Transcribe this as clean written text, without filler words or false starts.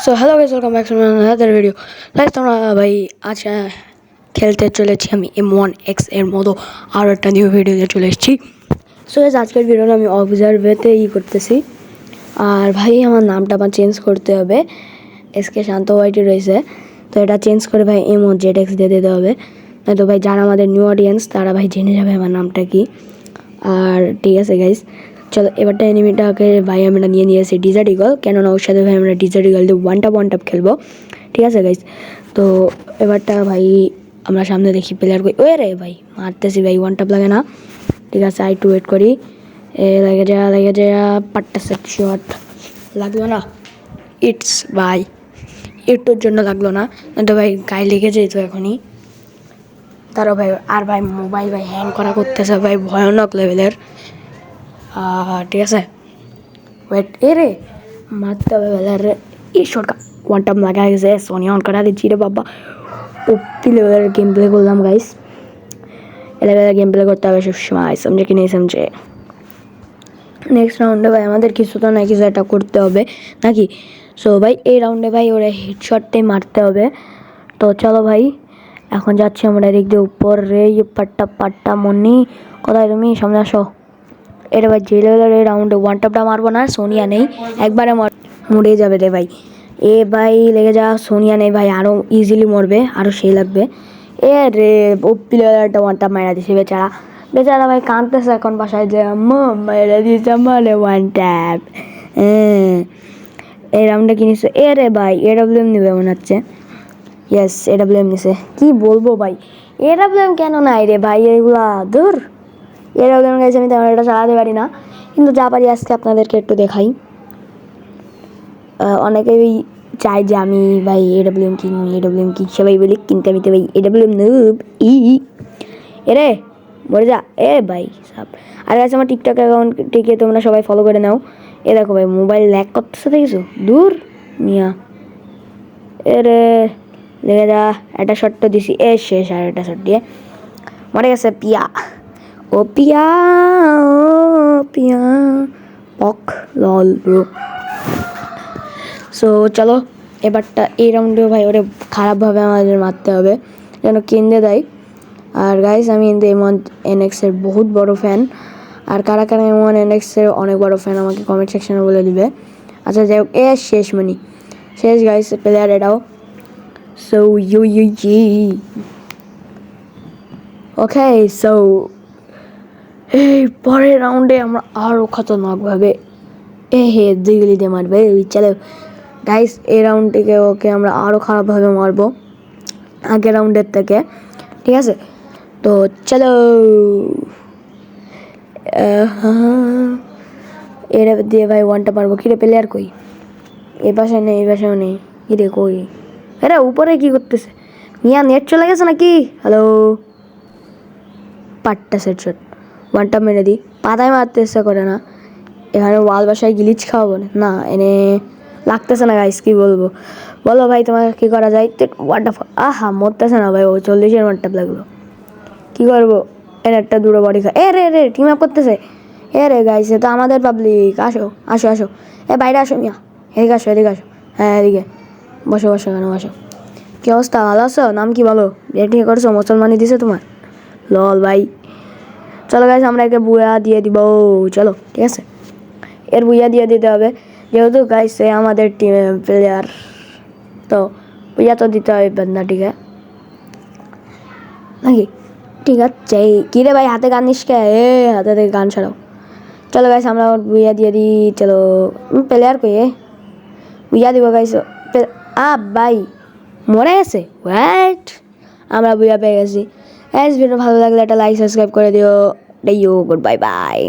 So hello guys, welcome back to another video. Guys তোমরা ভাই আজ খেলতে চলেছি আমি M1X এর মতো আরও একটা নিউ ভিডিওতে চলে এসেছি। সো গাইস আজকের ভিডিওটা আমি অবজারভেতে করতেছি। আর ভাই আমার নামটা আমার চেঞ্জ করতে হবে। এসকে শান্ত ওয়াইটি রয়েছে, তো এটা চেঞ্জ করে ভাই M1ZX দিয়ে দিতে হবে। নয়তো ভাই যারা আমাদের নিউ অডিয়েন্স তারা ভাই জেনে যাবে আমার নামটা কি। আর ঠিক আছে গাইস, চলো এবারটা এনিমিটাকে ভাই আমরা নিয়ে নিয়েছি ডিজার্ট ইগল, কেননা ওর সাথে ভাই আমরা ডিজার্ট ইগল দিয়ে ওয়ান টাপ খেলবো। ঠিক আছে গাইস, তো এবারটা ভাই আমরা সামনে দেখি প্লেয়ার কই। ওই রে ভাই মারতেছি ভাই, ওয়ান টাপ লাগে না। ঠিক আছে, আর একটু ওয়েট করি। লেগে যা পাট্টা সেট শট লাগলো না। ইটস ভাই একটুর জন্য লাগলো না, তো ভাই গায়ে লেগে যেত এখনই। তারও ভাই আর ভাই মোবাইল ভাই হ্যাং করা করতেছে ভাই ভয়ানক লেভেলের। ঠিক আছে, ওয়েট রে মারতে হবে বেলার এই শর্টকাট ওয়ান টাইম লাগা গেছে। সোনিয়া অন করা দিচ্ছি রে বাবা, ওপি লেভেলের গেম প্লে করলাম গাইস। এ লেভেলের গেম প্লে করতে হবে সবসময়, সমঝে কি নেই সমঝে। নেক্সট রাউন্ডে ভাই আমাদের কিছু তো না কিছু একটা করতে হবে নাকি। সো ভাই এই রাউন্ডে ভাই ওরা হেডশটটাই মারতে হবে। তো চলো ভাই এখন যাচ্ছি আমরা এদিক দিয়ে উপর রে। পাট্টা মনি কোথায় তুমি, সামনে আসো। এটা ভাই যে লেভেলের এই রাউন্ডে ওয়ান টাপটা মারবো না, সোনিয়া নেই একবারে মরে যাবে রে ভাই। এ ভাই লেগে যা, সোনিয়া নেই ভাই, আরও ইজিলি মরবে, আরও সেই লাগবে। এ রে ওপি লেভেলের একটা ওয়ান টাপ মারা দিছে বেচারা ভাই কাঁদতেছে এখন বাসায় যে মারা দিয়েছে মানে ওয়ান ট্যাপ। এই রাউন্ডে কিনেছে এ রে ভাই AWM নেবে মনে হচ্ছে। ইয়েস AWM নিছে, কি বলবো ভাই AWM কেন নাই রে ভাই, এগুলা ধর AWM গেছে। আমি তেমন এটা চালাতে পারি না, কিন্তু যা পারি আজকে আপনাদেরকে একটু দেখাই। অনেকেই চাই যে আমি ভাই AWM কিং সবাই বলি, কিন্তু আমি তো ভাই AWM নুব এরে মরে যা এ ভাই সাপ। আর আছে আমার টিকটক অ্যাকাউন্টটিকে তোমরা সবাই ফলো করে নাও। এ দেখো ভাই মোবাইল ল্যাগ করতেছে দেখেছো, দূর মিয়া। এরে লেগে যা, একটা শর্ট দিছি শেষ, আর একটা শর্ট দিয়ে মরে গেছে পিয়া। ও পিয়া পক লল ব্রো। সো চলো এবারটা এই রাউন্ডেও ভাই ওরে খারাপভাবে আমাদের মারতে হবে যেন কেন্দ্রে দেয়। আর গাইস আমি কিন্তু M1NX এর বহুত বড় ফ্যান। আর কারা M1NX এর অনেক বড় ফ্যান আমাকে কমেন্ট সেকশনে বলে দিবে। আচ্ছা যাই হোক, শেষ গাইস প্লেয়ার এটাও। সো ওকে, সো এই পরের রাউন্ডে আমরা আরও খতরনাকভাবে দুই গুলি দিয়ে মারবে। চলো গাইস এই রাউন্ডটিকে ওকে আমরা আরও খারাপভাবে মারবো আগের রাউন্ডের থেকে। ঠিক আছে, তো চলো এর দিয়ে ভাই ওয়ানটা পারবো। কিরে প্লেয়ার কই, এ পাশে নেই এই পাশেও নেই, কিরে কই এরা উপরে কি করতেছে মিয়া, নেট চলে গেছে নাকি। হ্যালো পাট্টা সেট শট ওয়ানটা মেরে দিই, পাতায় মারতে ইচ্ছা করে না। এখানে ওয়াল বাসায় গিলিচ খাওয়াবো না, এনে লাগতেছে না গাইস, কি বলবো বলো ভাই তোমাকে কী করা যায়। ওয়ানটা আহা মরতেছে না ভাই, ও 40-এর ওয়ানটা লাগলো, কী করবো। এর একটা দূরে বডি খা রে টিম আপ করতেছে। রে গাইস তো আমাদের পাবলিক, আসো এ বাইরে আসো মিয়া, এদিকে আসো হ্যাঁ এদিকে বসো কেন বসো। কী অবস্থা, ভালো আছো? নাম কি বলো, বিয়ে ঠিক করছো, মুসলমানি দিছে তোমার লল ভাই। চলো গাইস আমরা একে বুয়া দিয়ে দিব, চলো ঠিক আছে এর বুয়া দিয়ে দিতে হবে যেহেতু গাইস সে আমাদের টিমের প্লেয়ার, তো বুয়া তো দিতে হবে বান্দাটিকে নাকি। ঠিক আছে কী রে ভাই হাতে গান নিষ্কে, হাতে থেকে গান ছাড়াও। চলো গাইস আমরা বুয়া দিয়ে দিই, চলো প্লেয়ার কই বুয়া দিব গাইস। ভাই মরে গেছে ওয়াট, আমরা বুয়া পেয়ে গেছি। ভিডিও ভালো লাগলে একটা লাইক সাবস্ক্রাইব করে দিও। Good bye.